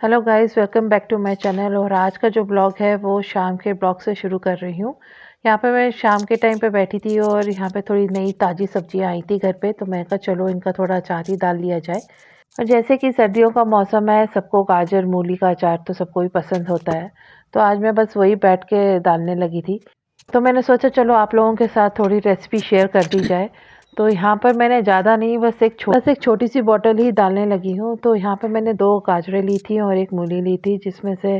Hello guys, welcome back to my channel. और आज का जो ब्लॉग है वो शाम के ब्लॉग से शुरू कर रही हूँ। यहाँ पे मैं शाम के टाइम पे बैठी थी और यहाँ पे थोड़ी नई ताज़ी सब्जियाँ आई थी घर पे, तो मैं कहा चलो इनका थोड़ा अचार ही डाल लिया जाए। और जैसे कि सर्दियों का मौसम है, सबको गाजर मूली का अचार तो सबको ही पसंद होता है। तो आज मैं बस वही बैठ के डालने लगी थी। तो मैंने सोचा चलो आप लोगों के साथ थोड़ी रेसिपी शेयर कर दी जाए। तो यहाँ पर मैंने ज़्यादा नहीं, बस एक छोटी सी बॉटल ही डालने लगी हूँ। तो यहाँ पर मैंने 2 गाजरें ली थी और 1 मूली ली थी, जिसमें से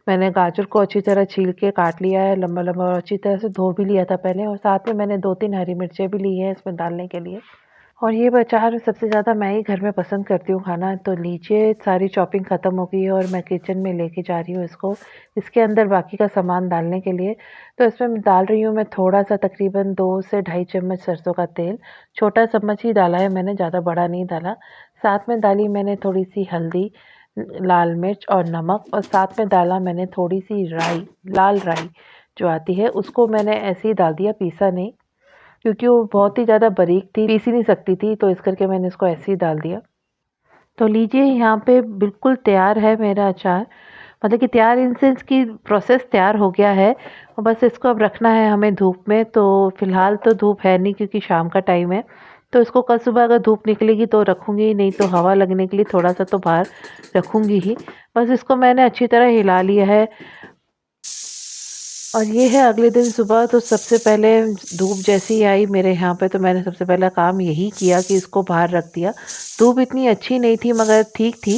मैंने गाजर को अच्छी तरह छील के काट लिया है लंबा-लंबा और अच्छी तरह से धो भी लिया था पहले। और साथ में मैंने 2-3 हरी मिर्चें भी ली हैं इसमें डालने के लिए। और ये अचार सबसे ज़्यादा मैं ही घर में पसंद करती हूँ खाना। तो लीजिए, सारी चॉपिंग ख़त्म हो गई है और मैं किचन में लेके जा रही हूँ इसको, इसके अंदर बाकी का सामान डालने के लिए। तो इसमें मैं डाल रही हूँ, मैं थोड़ा-सा तकरीबन 2 से ढाई चम्मच सरसों का तेल। छोटा चम्मच ही डाला है मैंने, ज़्यादा बड़ा नहीं डाला। साथ में डाली मैंने थोड़ी-सी हल्दी, लाल मिर्च और नमक, और साथ में डाला मैंने थोड़ी-सी राई, लाल राई जो आती है, उसको मैंने ऐसे ही डाल दिया, पीसा नहीं। क्योंकि वो बहुत ही ज़्यादा बारीक थी, पीस ही नहीं सकती थी, तो इस करके मैंने इसको ऐसे ही डाल दिया। तो लीजिए, यहाँ पे बिल्कुल तैयार है मेरा अचार। मतलब कि तैयार इन सेंस कि प्रोसेस तैयार हो गया है और बस इसको अब रखना है हमें धूप में। तो फ़िलहाल तो धूप है नहीं क्योंकि शाम का टाइम है। तो इसको कल सुबह अगर धूप निकलेगी तो रखूँगी, नहीं तो हवा लगने के लिए थोड़ा-सा तो बाहर रखूँगी ही। बस इसको मैंने अच्छी तरह हिला लिया है। और ये है अगले दिन सुबह, तो सबसे पहले धूप जैसे ही आई मेरे यहाँ पे, तो मैंने सबसे पहला काम यही किया कि इसको बाहर रख दिया। धूप इतनी अच्छी नहीं थी मगर ठीक थी।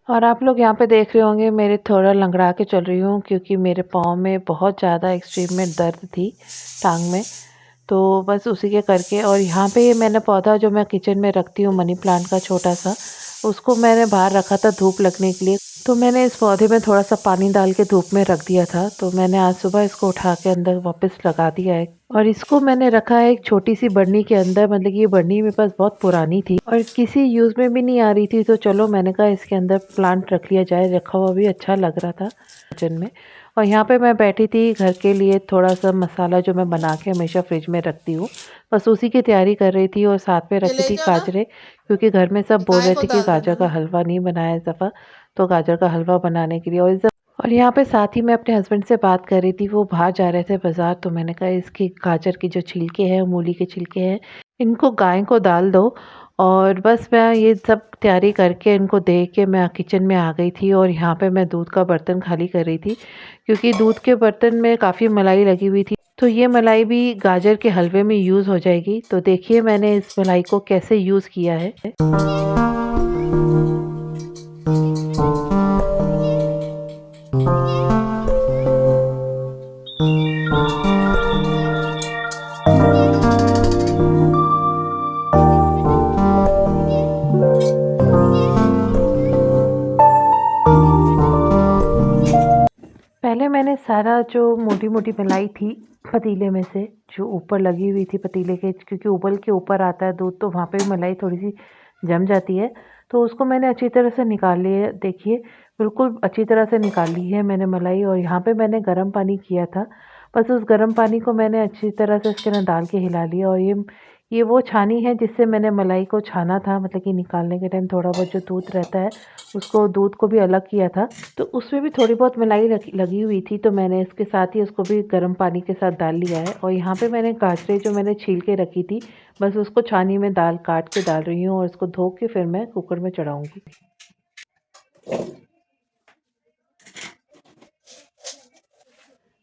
और आप लोग यहाँ पे देख रहे होंगे मेरे थोड़ा लंगड़ा के चल रही हूँ क्योंकि मेरे पाँव में बहुत ज़्यादा एक्सट्रीम में दर्द थी, टांग में। तो बस उसी के करके। और यहाँ पे ये मैंने पौधा जो मैं किचन में रखती हूँ मनी प्लांट का छोटा सा, उसको मैंने बाहर रखा था धूप लगने के लिए। तो मैंने इस पौधे में थोड़ा सा पानी डाल के धूप में रख दिया था। तो मैंने आज सुबह इसको उठा के अंदर वापस लगा दिया है और इसको मैंने रखा है एक छोटी सी बरनी के अंदर। मतलब कि ये बरनी मेरे पास बहुत पुरानी थी और किसी यूज़ में भी नहीं आ रही थी, तो चलो मैंने कहा इसके अंदर प्लांट रख लिया जाए। रखा हुआ भी अच्छा लग रहा था किचन में। और यहाँ पे मैं बैठी थी घर के लिए थोड़ा सा मसाला जो मैं बना के हमेशा फ्रिज में रखती हूँ, बस उसी की तैयारी कर रही थी। और साथ में ये रखी ले थी जाओ ना। गाजरे, क्योंकि घर में सब बोल गाय रहे को थे कि डाल गाजर देना का ना। हलवा नहीं बनाया इस दफ़ा। तो गाजर का हलवा बनाने के लिए और यहाँ पे साथ ही मैं अपने हस्बैंड से बात कर रही थी, वो बाहर जा रहे थे बाज़ार। तो मैंने कहा इसकी गाजर की जो छिलके हैं, मूली के छिलके हैं, इनको गाय को डाल दो। और बस मैं ये सब तैयारी करके इनको दे के मैं किचन में आ गई थी। और यहाँ पे मैं दूध का बर्तन खाली कर रही थी क्योंकि दूध के बर्तन में काफ़ी मलाई लगी हुई थी। तो ये मलाई भी गाजर के हलवे में यूज़ हो जाएगी। तो देखिए मैंने इस मलाई को कैसे यूज़ किया है। पहले मैंने सारा जो मोटी-मोटी मलाई थी पतीले में से, जो ऊपर लगी हुई थी पतीले के, क्योंकि उबल के ऊपर आता है दूध, तो वहाँ पे मलाई थोड़ी-सी जम जाती है। तो उसको मैंने अच्छी तरह से निकाल ली है। देखिए, बिल्कुल अच्छी तरह से निकाल ली है मैंने मलाई। और यहाँ पे मैंने गर्म पानी किया था। बस उस गर्म पानी को मैंने अच्छी तरह से इसके अंदर डाल के हिला लिया। और ये वो छानी है जिससे मैंने मलाई को छाना था। मतलब कि निकालने के टाइम थोड़ा बहुत जो दूध रहता है, उसको दूध को भी अलग किया था। तो उसमें भी थोड़ी बहुत मलाई लगी हुई थी, तो मैंने इसके साथ ही उसको भी गर्म पानी के साथ डाल लिया है। और यहाँ पे मैंने गाजरें जो मैंने छील के रखी थी, बस उसको छानी में दाल काट के डाल रही हूँ और इसको धो के फिर मैं कुकर में चढ़ाऊँगी।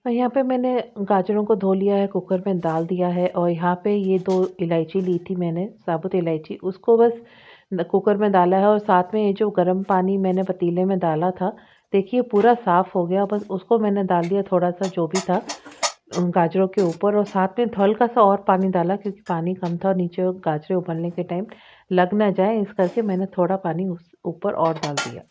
और यहाँ पे मैंने गाजरों को धो लिया है, कुकर में डाल दिया है। और यहाँ पे ये 2 इलायची ली थी मैंने, साबुत इलायची, उसको बस कुकर में डाला है। और साथ में ये जो गर्म पानी मैंने पतीले में डाला था, देखिए पूरा साफ़ हो गया। बस उसको मैंने डाल दिया थोड़ा सा जो भी था गाजरों के ऊपर। और साथ में हल्का सा और पानी डाला क्योंकि पानी कम था और नीचे गाजरें उबलने के टाइम लग ना जाए, इस करके मैंने थोड़ा पानी उस ऊपर और डाल दिया।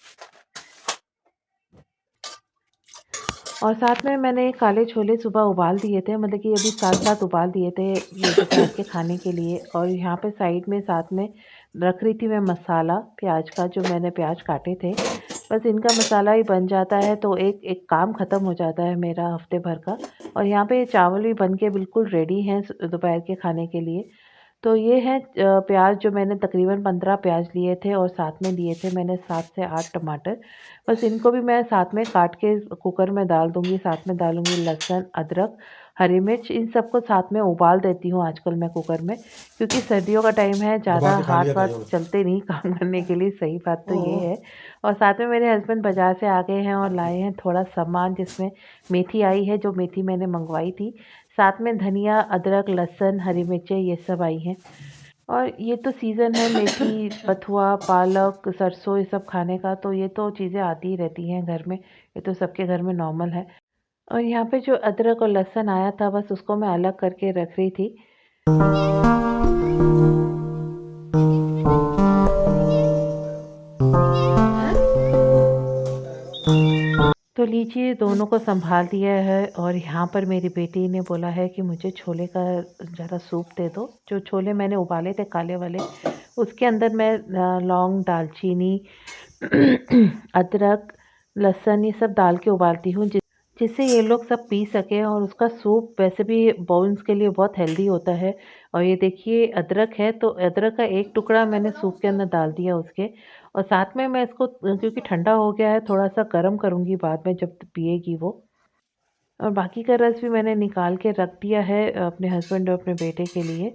और साथ में मैंने काले छोले सुबह उबाल दिए थे, मतलब कि अभी साथ-साथ उबाल दिए थे ये दोपहर के खाने के लिए। और यहाँ पे साइड में साथ में रख रही थी मैं मसाला प्याज का, जो मैंने प्याज काटे थे। बस इनका मसाला ही बन जाता है तो एक एक काम ख़त्म हो जाता है मेरा हफ़्ते भर का। और यहाँ पे चावल भी बन के बिल्कुल रेडी हैं दोपहर के खाने के लिए। तो ये है प्याज जो मैंने तकरीबन 15 प्याज लिए थे और साथ में लिए थे मैंने 7 से 8 टमाटर। बस इनको भी मैं साथ में काट के कुकर में डाल दूँगी, साथ में डालूँगी लहसुन, अदरक, हरी मिर्च, इन सबको साथ में उबाल देती हूँ आजकल मैं कुकर में, क्योंकि सर्दियों का टाइम है, दबा ज़्यादा के खा लिया था ये हाथ-वाथ वाला। चलते नहीं काम करने के लिए, सही बात तो ये ओह! है। और साथ में मेरे हस्बैंड बाज़ार से आ गए हैं और लाए हैं थोड़ा सामान, जिसमें मेथी आई है, जो मेथी मैंने मंगवाई थी। साथ में धनिया, अदरक, लहसुन, हरी मिर्चें ये सब आई हैं। और ये तो सीज़न है मेथी, बथुआ, पालक, सरसों ये सब खाने का, तो ये तो चीज़ें आती ही रहती हैं घर में, ये तो सबके घर में नॉर्मल है। और यहाँ पे जो अदरक और लहसुन आया था, बस उसको मैं अलग करके रख रही थी। तो लीजिए, दोनों को सँभाल दिया है और यहाँ पर मेरी बेटी ने बोला है कि मुझे छोले का ज़रा सूप दे दो। जो छोले मैंने उबाले थे काले वाले, उसके अंदर मैं लौंग, दालचीनी, अदरक, लहसुन ये सब डाल के उबालती हूँ, जिससे ये लोग सब पी सकें। और उसका सूप वैसे भी बोन्स के लिए बहुत हेल्दी होता है। और ये देखिए, अदरक है, तो अदरक का एक टुकड़ा मैंने सूप के अंदर डाल दिया उसके। और साथ में मैं इसको, क्योंकि ठंडा हो गया है, थोड़ा-सा गर्म करूँगी बाद में जब पिएगी वो। और बाकी का रस भी मैंने निकाल के रख दिया है अपने हस्बैंड और अपने बेटे के लिए।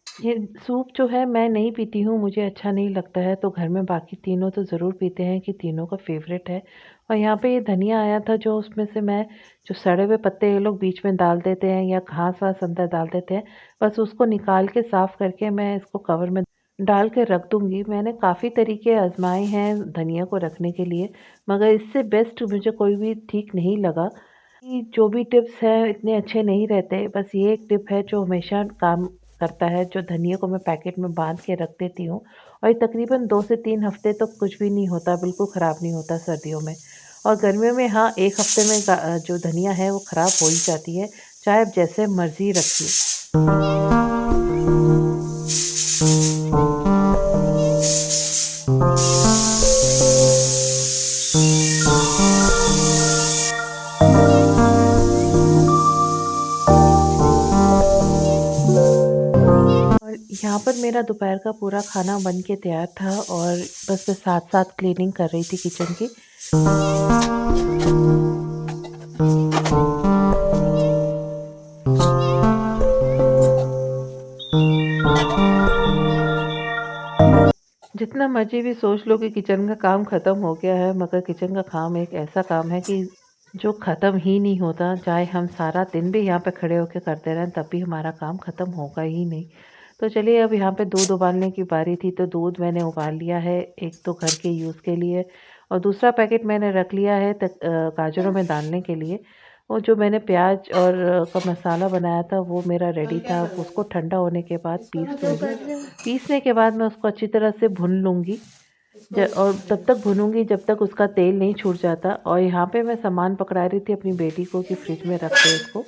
ये सूप जो है मैं नहीं पीती हूँ, मुझे अच्छा नहीं लगता है, तो घर में बाकी तीनों तो ज़रूर पीते हैं, कि तीनों का फ़ेवरेट है। और यहाँ पे ये धनिया आया था, जो उसमें से मैं, जो सड़े हुए पत्ते ये लोग बीच में डाल देते हैं या घास-वास अंदर डाल देते हैं, बस उसको निकाल के साफ़ करके मैं इसको कवर में डाल के रख दूँगी। मैंने काफ़ी तरीके आज़माए हैं धनिया को रखने के लिए, मगर इससे बेस्ट मुझे कोई भी ठीक नहीं लगा। कि जो भी टिप्स हैं इतने अच्छे नहीं रहते, बस ये एक टिप है जो हमेशा काम करता है, जो धनिया को मैं पैकेट में बांध के रख देती हूँ। और ये तकरीबन 2 से 3 हफ्ते तक कुछ भी नहीं होता, बिल्कुल ख़राब नहीं होता सर्दियों में। और गर्मियों में हाँ, 1 हफ्ते में जो धनिया है वो ख़राब हो ही जाती है, चाहे आप जैसे मर्ज़ी रखिए। और यहाँ पर मेरा दोपहर का पूरा खाना बन के तैयार था, और बस मैं साथ-साथ क्लीनिंग कर रही थी किचन की। जितना मर्ज़ी भी सोच लो कि किचन का काम ख़त्म हो गया है, मगर किचन का काम एक ऐसा काम है कि जो ख़त्म ही नहीं होता। चाहे हम सारा दिन भी यहाँ पे खड़े होके करते रहें, तब भी हमारा काम ख़त्म होगा ही नहीं। तो चलिए, अब यहाँ पे दूध उबालने की बारी थी, तो दूध मैंने उबाल लिया है, एक तो घर के यूज़ के लिए, और दूसरा पैकेट मैंने रख लिया है गाजरों में डालने के लिए। वो जो मैंने प्याज और का मसाला बनाया था, वो मेरा कल रेडी क्या था। करूँ? उसको ठंडा होने के बाद इसको पीस मैं जो लूँगी। कर रही हूँ, पीसने के बाद मैं उसको अच्छी तरह से भून लूँगी। इसको और तब तक भूनूँगी जब तक उसका तेल नहीं छूट जाता। और यहाँ पे मैं सामान पकड़ा रही थी अपनी बेटी को कि फ्रिज में रख दे इसको।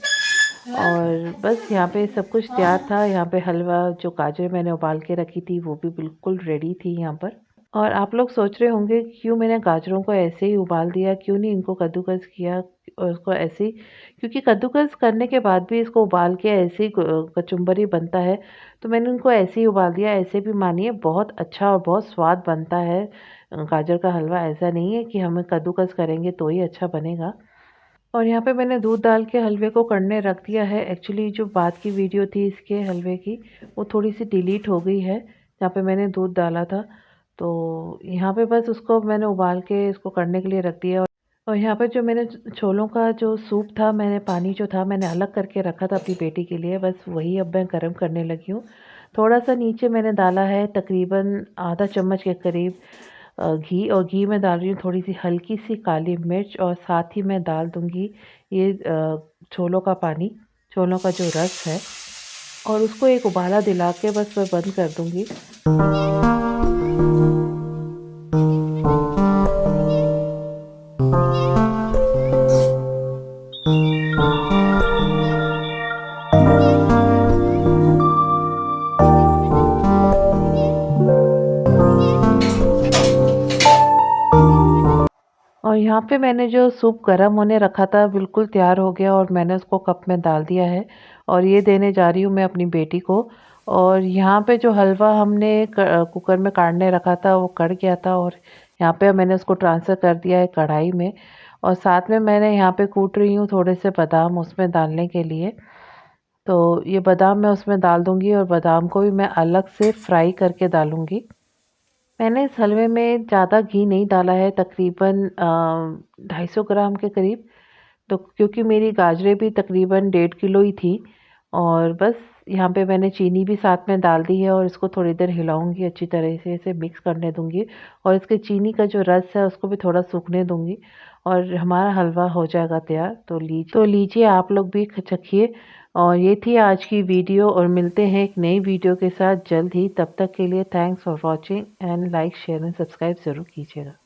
और बस यहाँ पे सब कुछ तैयार था। यहाँ पे हलवा, जो गाजर मैंने उबाल के रखी थी, वो भी बिल्कुल रेडी थी यहाँ पर। और आप लोग सोच रहे होंगे क्यों मैंने गाजरों को ऐसे ही उबाल दिया, क्यों नहीं इनको कद्दूकस किया और उसको ऐसे ही, क्योंकि कद्दूकस करने के बाद भी इसको उबाल के ऐसे ही कचुम्बर ही बनता है। तो मैंने उनको ऐसे ही उबाल दिया। ऐसे भी मानिए बहुत अच्छा और बहुत स्वाद बनता है गाजर का हलवा। ऐसा नहीं है कि हमें कद्दूकस करेंगे तो ही अच्छा बनेगा। और यहाँ पे मैंने दूध डाल के हलवे को कढ़ने रख दिया है। एक्चुअली जो बाद की वीडियो थी इसके हलवे की, वो थोड़ी-सी डिलीट हो गई है, जहाँ पे मैंने दूध डाला था। तो यहाँ पे बस उसको मैंने उबाल के इसको कढ़ने के लिए रख दिया। और यहाँ पे जो मैंने छोलों का जो सूप था, मैंने पानी जो था मैंने अलग करके रखा था अपनी बेटी के लिए, बस वही अब मैं गरम करने लगी हूँ। थोड़ा-सा नीचे मैंने डाला है तकरीबन आधा चम्मच के करीब घी, और घी में डाल रही हूँ थोड़ी-सी हल्की-सी काली मिर्च, और साथ ही मैं डाल दूँगी ये छोलों का पानी, छोलों का जो रस है, और उसको एक उबाला दिला के बस मैं बंद कर दूँगी। और यहाँ पे मैंने जो सूप गरम होने रखा था बिल्कुल तैयार हो गया, और मैंने उसको कप में डाल दिया है, और ये देने जा रही हूँ मैं अपनी बेटी को। और यहाँ पे जो हलवा हमने कुकर में काढ़ने रखा था वो कढ़ गया था और यहाँ पे मैंने उसको ट्रांसफ़र कर दिया है कढ़ाई में। और साथ में मैंने यहाँ पे कूट रही हूँ थोड़े से बादाम उसमें डालने के लिए। तो ये बादाम मैं उसमें डाल दूँगी और बादाम को भी मैं अलग से फ्राई करके डालूँगी। मैंने इस हलवे में ज़्यादा घी नहीं डाला है, तकरीबन 250 ग्राम के करीब। तो क्योंकि मेरी गाजरें भी तकरीबन 1.5 किलो ही थी और बस यहाँ पे मैंने चीनी भी साथ में डाल दी है और इसको थोड़ी देर हिलाऊंगी, अच्छी तरह से इसे मिक्स करने दूंगी और इसके चीनी का जो रस है उसको भी थोड़ा सूखने दूंगी और हमारा हलवा हो जाएगा तैयार। तो लीजिए आप लोग भी चखिए। और ये थी आज की वीडियो और मिलते हैं एक नई वीडियो के साथ जल्द ही। तब तक के लिए thanks for watching and like share and subscribe ज़रूर कीजिएगा।